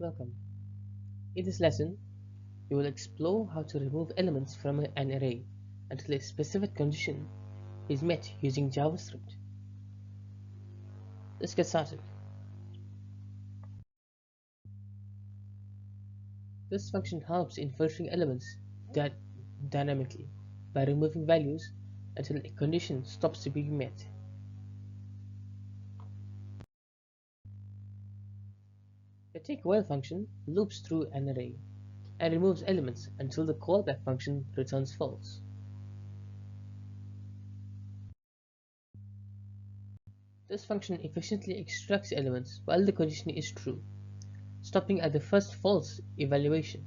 Welcome. In this lesson, we will explore how to remove elements from an array until a specific condition is met using JavaScript. Let's get started. This function helps in filtering elements dynamically by removing values until a condition stops being met. The takeWhile function loops through an array and removes elements until the callback function returns false. This function efficiently extracts elements while the condition is true, stopping at the first false evaluation.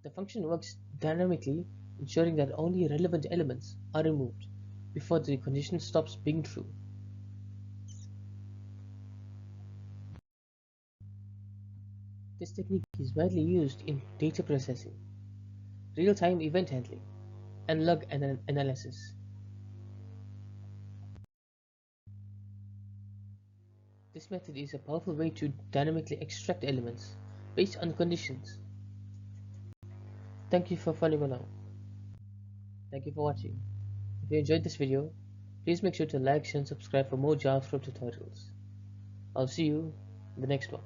The function works dynamically, ensuring that only relevant elements are removed before the condition stops being true. This technique is widely used in data processing, real-time event handling, and log analysis. This method is a powerful way to dynamically extract elements based on conditions. Thank you for following along. Thank you for watching. If you enjoyed this video, please make sure to like, share, and subscribe for more JavaScript tutorials. I'll see you in the next one.